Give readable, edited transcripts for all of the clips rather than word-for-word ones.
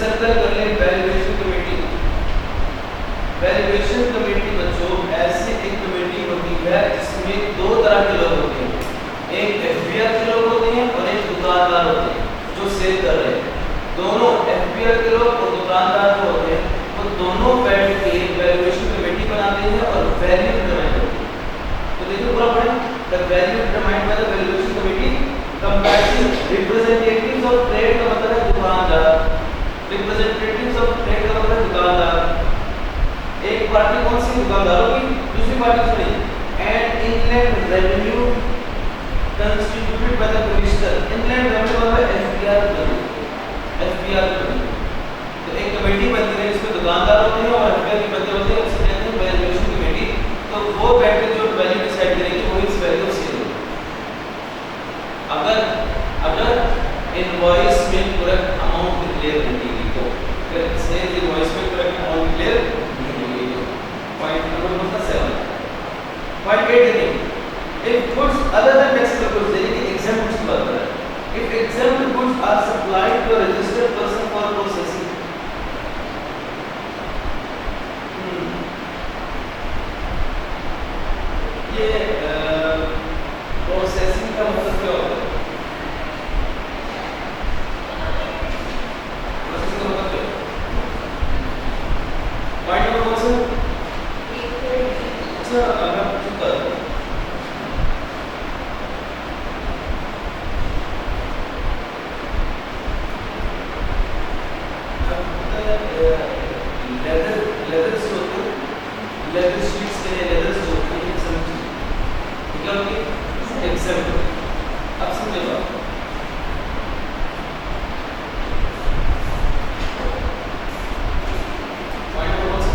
Circle कर ले valuation committee. Valuation committee बच्चों ऐसी एक कमेटी होती है जिसमें दो तरह के लोग होते हैं, एक एफबीआर के लोग होते हैं और एक दुकानदार होते हैं जो सेल कर रहे हैं। दोनों एफबीआर के लोग और दुकानदार जो होते हैं वो दोनों बैठ के वैल्यूएशन कमेटी बनाते हैं और वैल्यू डिटरमाइन करते हैं। तो देखिए पूरा पढ़ें, the value determined by the valuation committee comprising representatives of trade का मतलब है दुकानदार, रिप्रेजेंटेटिव्स ऑफ ट्रेड का मतलब है दुकानदार। एक पार्टी कौन सी दुकानदारों की, दूसरी पार्टी सुनिए and inland revenue constituted by the commissioner. Inland revenue मतलब एफबीआर एफबीआर तो एक कमेटी बनती है जिसमें दुकानदार होते हैं और एफबीआर के बंदे होते हैं, उसे कहते हैं वैल्यूएशन कमेटी। तो वो बैठ के जो वैल्यू डिसाइड करेगी वो इस वैल्यू से अगर इनवॉइस में करेक्ट अमाउंट डिक्लेयर नहीं की तो फिर सेल इनवॉइस में करेक्ट अमाउंट डिक्लेयर नहीं की तो पॉइंट नंबर 7 पॉइंट 8 देखिए if goods other than taxable goods यानी कि एग्जाम्पल गुड्स की बात कर रहे हैं। If exempt goods are supplied to a registered person for processing, ये प्रोसेसिंग का मतलब क्या होता है? प्रोसेसिंग का मतलब क्या? पॉइंट नंबर कौन सा? अच्छा अगर चुका लेदर शीट्स के लिए लेदर होती है समझिए क्या होती है एग्जाम्पल। अब समझो बात पॉइंट नंबर कौन सा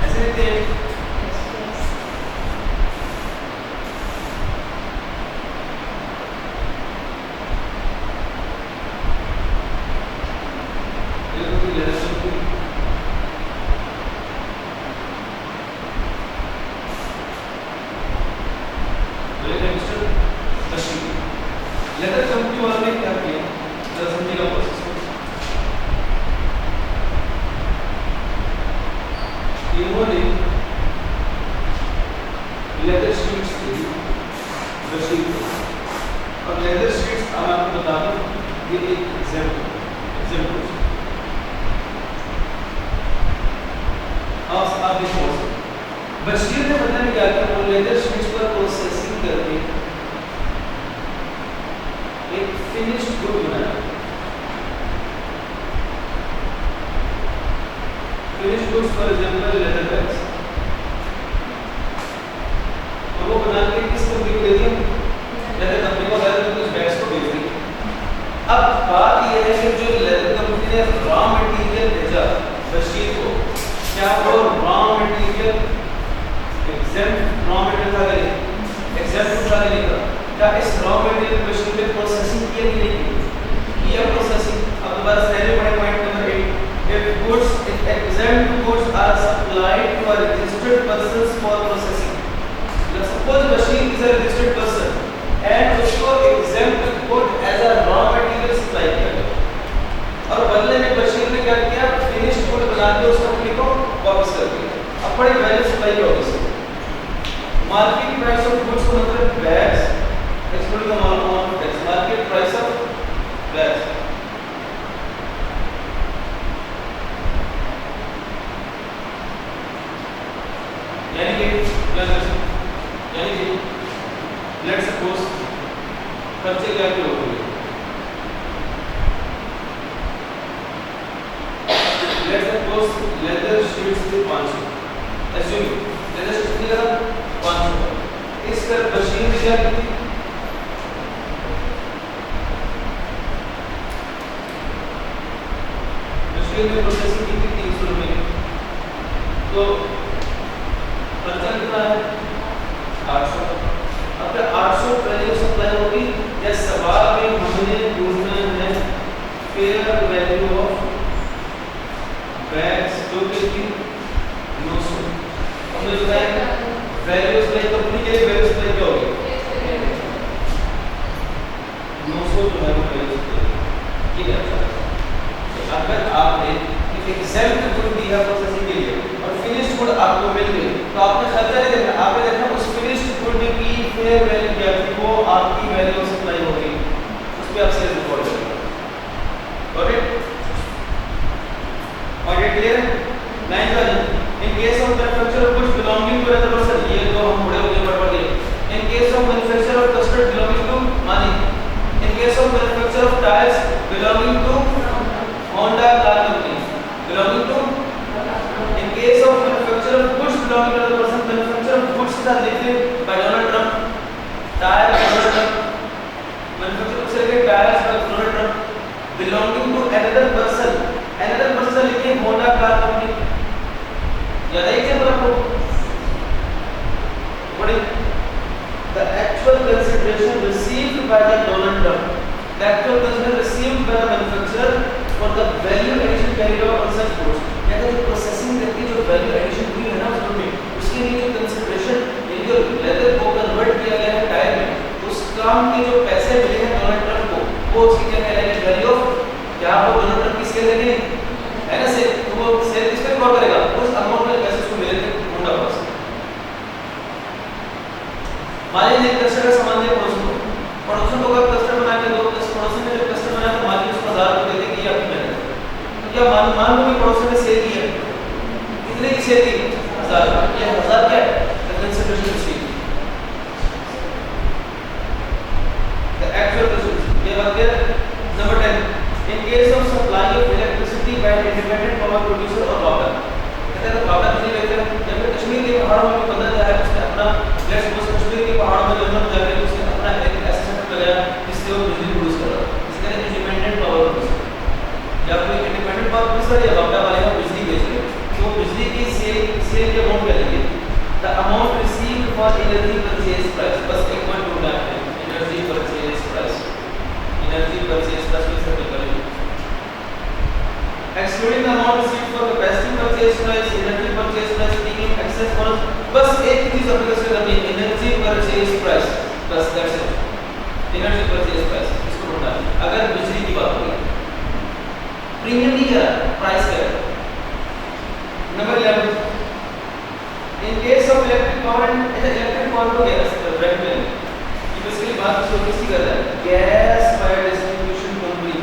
ऐसे लिखते हैं लेदर कंपनी वालों ने क्या किया जरा समझिएगा प्रोसेस को। इन्होंने लेदर शीट्स थी मशीन और लेदर शीट्स अब आपको बता दूं ये एक एग्जाम्पल आप देखो बशीर ने पता नहीं क्या किया वो लेदर शीट्स पर प्रोसेसिंग करके एक फिनिश्ड गुड बनाया। Finished goods for example leather bags और वो बना के किस कंपनी को दे दिया, लेदर कंपनी को लेदर कंपनी उस बैग्स को बेच दी। अब बात ये है कि जो लेदर कंपनी ने रॉ मटेरियल भेजा बशीर को, क्या वो raw material exempt raw material था कि एग्जाम्प्ट था नहीं था? क्या इस रॉ मटेरियल मशीन पे प्रोसेसिंग किया कि नहीं किया? प्रोसेसिंग। अब दोबारा पहले पढ़े point number 8 if goods if exempt goods are supplied to a registered persons for processing, let's suppose machine is a registered person and उसको exempt good as a raw material supply किया गया और बदले में मशीन ने क्या किया finished good बना के उस कंपनी को वापस कर दिया। अब बड़ी वैल्यू सप्लाई की होगी मार्केट प्राइस ऑफ गुड्स को मतलब bags excluding the amount of tax, market price of bags. यानी कि let's suppose खर्चे क्या क्या हो गए? Let's suppose leather sheets थे 500. Assume leather sheets थे 500. इस पर मशीन क्या की? में प्रोसेसिंग की थी 300 रुपए तो खर्चा कितना है 800। अब 800 वैल्यू सप्लाई होगी या सवाल में हमने ढूंढना है फेयर वैल्यू ऑफ बैग्स जो कि 900। हमने बताया वैल्यू सप्लाई कंपनी के लिए वैल्यू सप्लाई क्या होगी 900 जो है वो वैल्यू सप्लाई ठीक है। एग्जैक्ट गुड दिया प्रोसेसिंग के लिए और फिनिश्ड गुड आपको मिल गई, तो आपने खर्चा नहीं देखना, आपने देखना उस फिनिश्ड गुड की फेयर वैल्यू क्या थी, वो आपकी वैल्यू ऑफ सप्लाई होगी, उस पे आप सेल रिकॉर्ड करेंगे। Got it? और ये क्लियर है? 9000 in case of manufacture of goods belonging to another person, ये तो हम बड़े हो गए पढ़ गए। In case of manufacture of custard belonging to Mani, in case of manufacture of tyres belonging to Honda car company, belonging to, in case of manufacture of goods belonging to the person, manufacture of goods are listed by Donald Trump, tire by Donald Trump, manufacture of certain tires by Donald Trump, belonging to another person लिखे Honda car company, याद है क्या आपको? What is the actual consideration received by the Donald Trump? The actual consideration received by the manufacturer for the value addition carried out on such goods, यानी जो processing करके जो value addition हुई है ना उसमें में, उसके लिए जो कंसिडरेशन ये जो लेदर को कन्वर्ट किया गया है टायर में, उस काम के जो पैसे मिले हैं डोनाल्ड ट्रम्प को, वो उसकी क्या कहलाएगी? वैल्यू ऑफ, क्या वो डोनाल्ड ट्रम्प की सेल देंगे है ना, से तो वो सेल किस पे रिकॉर्ड करेगा? उस अमाउंट में पैसे उसको मिले थे होंडा पास। मान लीजिए कस्टमर का सामान दे पड़ोसन को अगर कस्टमर बना के दो, पड़ोसन ने जब कस्टमर बनाया तो मालिक उसको 1000 रुपए दे कि ये आपकी मेहनत है, तो क्या मान लो कि पड़ोसन ने सेल दी है, कितने की सेल दी? 1000, ये 1000 क्या है? Consideration received, the actual consideration. ये बात क्या? Number 10, in case of supply of electricity bye independent power producer और लॉकर, कहते हैं तो लॉकर बिजली देते हैं, जब कश्मीर के पहाड़ों में बंदा जाए उसने अपना लेट्स सपोज कश्मीर के पहाड़ों में जंगल में जाकर उसने अपना एक ऐसा सेटअप लगाया जिससे वो बिजली प्रोड्यूस कर रहा है, इसके लिए इंडिपेंडेंट पावर प्रोड्यूसर, या कोई इंडिपेंडेंट पावर प्रोड्यूसर या लॉकर वाले का बिजली बेच रहे हैं, तो बिजली की सेल की अमाउंट क्या लेंगे? The amount received for energy purchase price, बस एक पॉइंट ढूंढना है, एनर्जी परचेज प्राइस को सेट करेंगे, excluding the amount received for capacity purchase price, energy purchase price, taking excess bonus, बस एक चीज एप्लीकेशन करनी है, एनर्जी परचेज प्राइस, बस that's it, energy purchase price इसको ढूंढना है। अगर बिजली की बात करें, प्रीमियम नहीं है, प्राइस है। Number 11, in case of electric power and electric power को गैस ब्रेक में ये बेसिकली बात किसी कर रहा है, गैस फायर डिस्ट्रीब्यूशन कंपनी,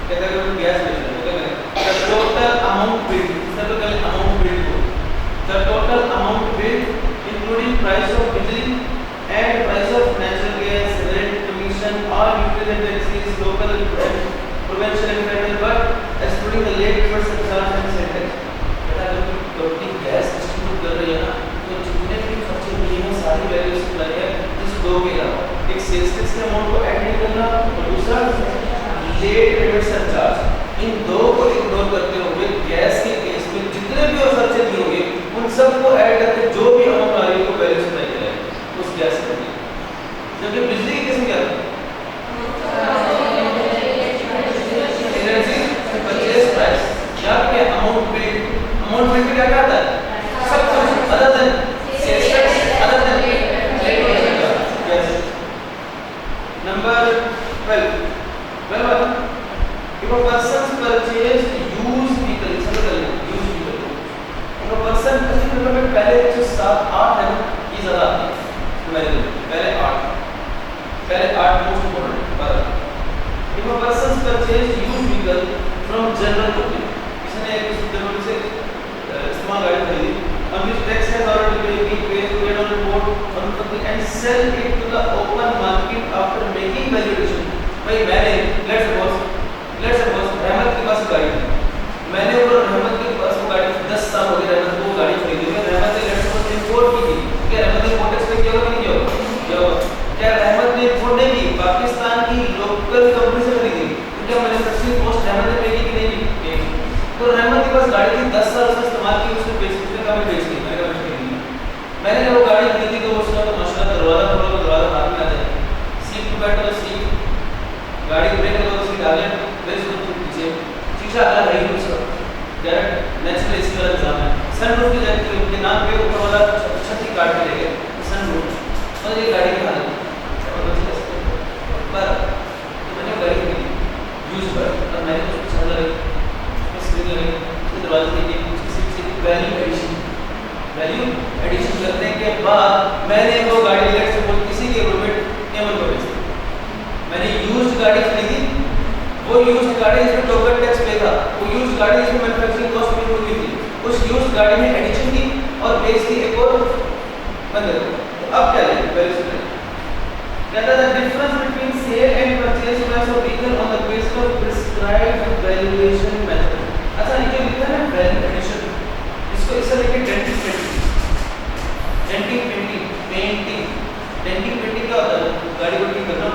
कहता है कि गैस बेच रहे हैं, द टोटल अमाउंट बिल्ड, इसका तो कल अमाउंट बिल्ड को, the total amount billed including price of bijli and price of natural gas, rent, commission और utility taxes, local provincial and federal, but excluding the late payment surcharge and sale tax. कहता है कि company gas distribute कर रही है ना, तो जितने भी खर्चे हुए हैं सारी वैल्यू सप्लाई है, इस दो के अलावा एक सेल्स टैक्स के अमाउंट को ऐड नहीं करना और दूसरा लेट पेमेंट सरचार्ज, इन दो को इग्नोर करते हुए गैस के केस में जितने भी और खर्चे दिए होंगे उन सबको ऐड करके जो भी अमाउंट आ रही है वो वैल्यू सप्लाई करेगा उस गैस के लिए। जबकि बिजली के केस में क्या है? एनर्जी परचेज प्राइस या क्या अमाउंट बिल्ड में क्या आता है? सब कुछ other than sales tax, other than late payment. Number 12, if a person purchased used vehicle, used vehicle, if a person में पहले जो 7-8 है ये ज़्यादा आती है, पहले 8 मोस्ट इम्पोर्टेंट, पर if a person purchased used vehicle from general public, इसने एक जनरल से इस्तेमाल गाड़ी खरीदी, on which tax has already been paid to get on report on public and sell it to the open market after making valuation। भाई मैंने let's suppose रहमत के पास गाड़ी थी, मैंने और रहमत के पास वो गाड़ी 10 साल हो गए रहमत को गाड़ी खरीदी हुई है, रहमत ने लेट्स सपोज इंपोर्ट की थी, क्या रहमत ने इंपोर्ट पे किया होगा नहीं किया होगा? क्या रहमत ने इंपोर्ट नहीं की, पाकिस्तान की लोकल कंपनी से खरीदी, तो क्या मैन्युफैक्चरिंग कॉस्ट रहमत ने पे की कि नहीं की? तो रहमत के पास गाड़ी थी, 10 साल उसने इस्तेमाल की, उसने उसने कभी बेच दी, मैंने जब वो गाड़ी खरीदी तो उसका तो माशाल्लाह दरवाजा हाथ में आ जाए, सीट पे बैठो तो सीट, गाड़ी ब्रेक लगा तो सीट आगे ब्रेक तो पीछे, शीशा अलग है ही उसका, डायरेक्ट नेचुरल एसी वाला निजाम है, सनरूफ की जाती है उनके नाम पे ऊपर वाला छत ही काट के ले गए सनरूफ, और ये गाड़ी की हालत के बाद मैंने वो गाड़ी लेट सपोज किसी के रूममेट एमन को बेच दी, मैंने यूज्ड गाड़ी खरीदी, वो यूज्ड गाड़ी इसमें टोकन टैक्स पे था, वो यूज्ड गाड़ी इसमें मैन्युफैक्चरिंग कॉस्ट पे हुई थी, उस यूज्ड गाड़ी में एडिशन की और बेच दी एक और बंदे को। तो अब क्या लेंगे पहले सुनिए, कहता है difference between sale and purchase price of vehicle on the basis of prescribed valuation method. अच्छा ये जो लिखा है ना वैल्यू एडिशन, इसको इसे लेके डेंटिंग पेंटिंग क्या होता है, गाड़ी को ठीक करना।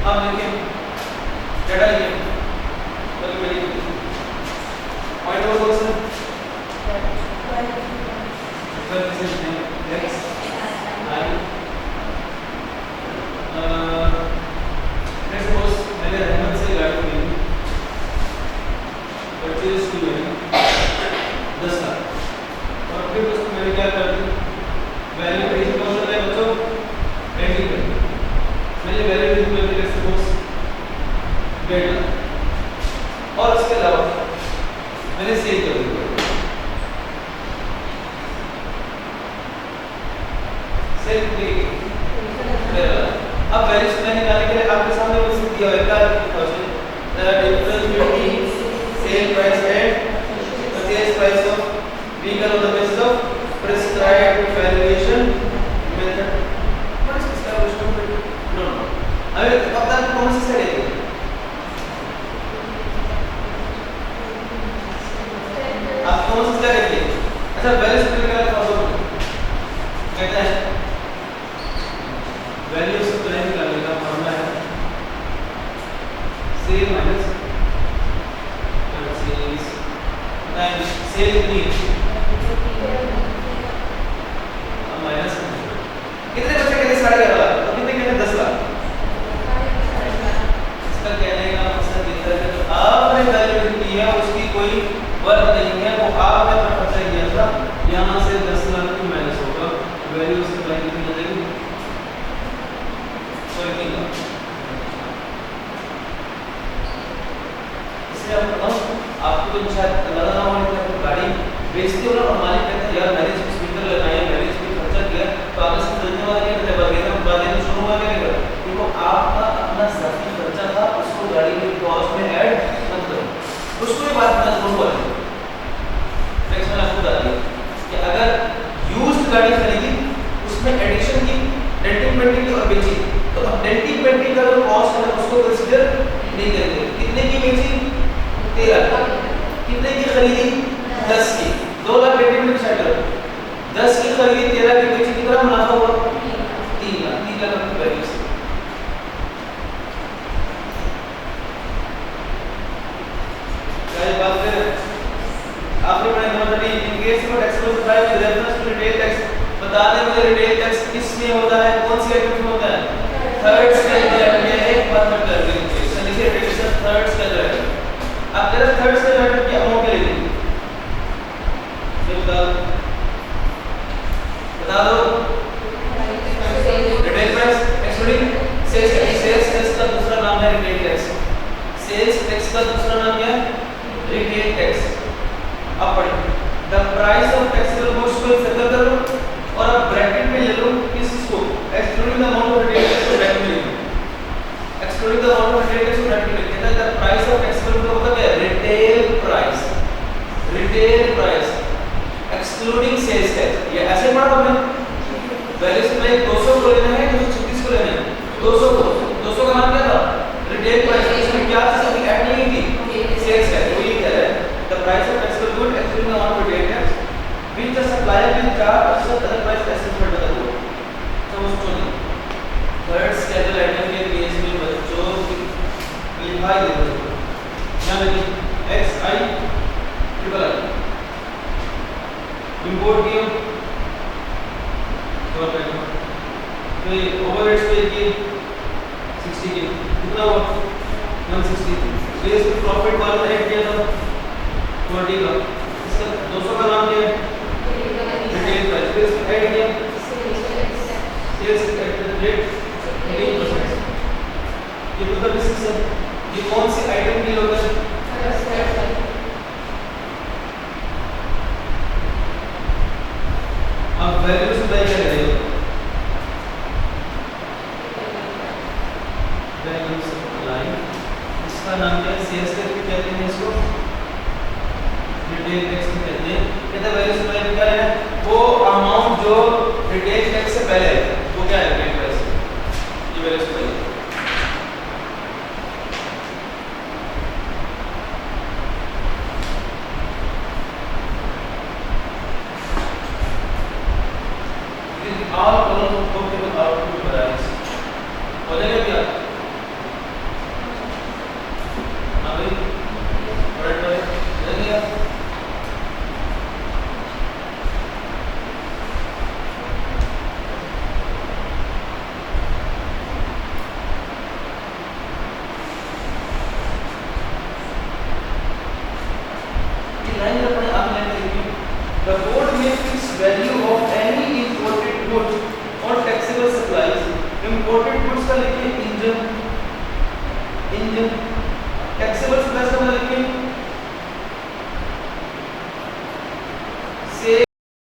अब देखिए क्या डालिए, चलिए मेरी पॉइंट और बोल सर नेक्स्ट लेट्स सपोज मैंने रहमत से गाड़ी खरीदी, परचेज की मैंने 10 लाख, और फिर उसको मैंने क्या कर दी, वैल्यू एडिशन कौन सा है बच्चों, पेंटिंग कर दी, मैंने वैल्यू एडिशन कर दी लेट्स सपोज 1.5 लाख, और उसके अलावा मैंने सेल कर दी, सेल की अब वैल्यू से निकालने के लिए आपके सामने वो दिया हुआ है क्या difference between sale price and purchase price of vehicle on the basis of prescribed valuation method. What is prescribed method? No अभी अब तक कौन सी साइड है, आप कौन सी साइड है? अच्छा वैल्यू से निकालने का कहता है वैल्यू से प्लान निकालने का फॉर्मूला है sale minus purchase times sale need minus कितने बचे कहते 11.5 लाख, तो कितने कहते 10 लाख, इसका कहने का मकसद ये था कि आपने वैल्यू किया उसकी कोई वर्थ नहीं है, वो आपने अपना खर्चा किया था, यहाँ से 10 लाख की माइनस होगा, वैल्यू से प्लान कितनी हो जाएगी, इससे आपको तो शायद अंदाजा ना हो कि आप गाड़ी बेचते हो ना और मालिक कहता है यार मैंने इसमें स्पीकर लगाया, मैंने इसमें खर्चा किया, तो आगे से खरीदने वाला क्या कहता है बात शुरू हुआ क्या करेगा, देखो आपका अपना ज़ाती खर्चा था, उसको गाड़ी के कॉस्ट में ऐड मत करो, उसको ये बात मैं बोलूँगा नेक्स्ट में आपको बता दिया कि अगर यूज्ड गाड़ी खरीदी उसमें एडिशन की, डेंटिंग पेंटिंग की और बेची, तो अब डेंटिंग पेंटिंग का जो कॉस्ट है उसको कंसीडर नहीं करेंगे, कितने की बेची 13, कितने की खरीदी 10 की, 2 लाख डेंटिंग पेंटिंग सेट करो, 10 की खरीदी 13 की बेची, कितना मुनाफा हुआ 3 लाख की वैल्यू से। क्या बात है आपने पढ़ा number 3 in case of taxable price with reference to retail tax, बता दें मुझे रिटेल टैक्स किस में होता है, कौन सी आइटम में होता है, थर्ड स्टैंडर्ड में एक बात मैं कर दूं, इससे लिखिए रिटेल थर्ड स्टैंडर्ड, अब जरा थर्ड स्टैंडर्ड की अमाउंट क्या लिखेंगे, बता दो retail price excluding sales tax, sales tax का दूसरा नाम है रिटेल टैक्स, सेल्स टैक्स का दूसरा नाम क्या है रिटेल टैक्स। अब पढ़िए the price of taxable goods को सर्कल कर लो और अब ब्रैकेट में ले लो किसको, excluding the amount of retail tax को ब्रैकेट में ले लो, excluding the amount of retail tax को ब्रैकेट में कहता है द प्राइस ऑफ टैक्सेबल का मतलब क्या है retail price excluding sales tax, ये ऐसे पढ़ा हमने वैल्यू से पहले 200 को लेना है 236 को लेना है, 200 का नाम क्या था रिटेल प्राइस, इसमें क्या चीज अभी ऐड नहीं की सेल्स टैक्स, वो ये कह रहा है the price of taxable good excluding the amount of retail tax which the supplier will charge or such other price assessment बता दो। तो उसको थर्ड स्टैंडर्ड आइटम के केस में बच्चों लिखा ही दे दो, यहाँ देखिए x I triple I import किया तो ये ओवरहेड्स पे किए 60 के कितना हुआ 160, तो इसमें प्रॉफिट वाला ऐड किया था 40 का, इसका 200 का नाम क्या है रिटेल प्राइस, फिर इसमें ऐड किया सेल्स रेट 18%, ये टू द बेसिस है, ये कौन सी आइटम के लिए होता है? अब वैल्यू सप्लाई क्या करेंगे? वैल्यू सप्लाई, इसका नाम क्या है? सीएस करके कहते हैं इसको, रिटेल टैक्स में कहते हैं। कहते हैं वैल्यू सप्लाई क्या है? वो अमाउंट जो रिटेल टैक्स से पहले है वो क्या है? रिटेल प्राइस, ये वैल्यू सप्लाई है। all columns of bookable output varies हो जाएगा क्या? हाँ भाई करेक्ट है, हो जाएगा। ये लाइन अपने आप लाइन लिखी, the board may fix value of any imported goods or taxable supplies। imported goods का लिखिए इंजन, इंजन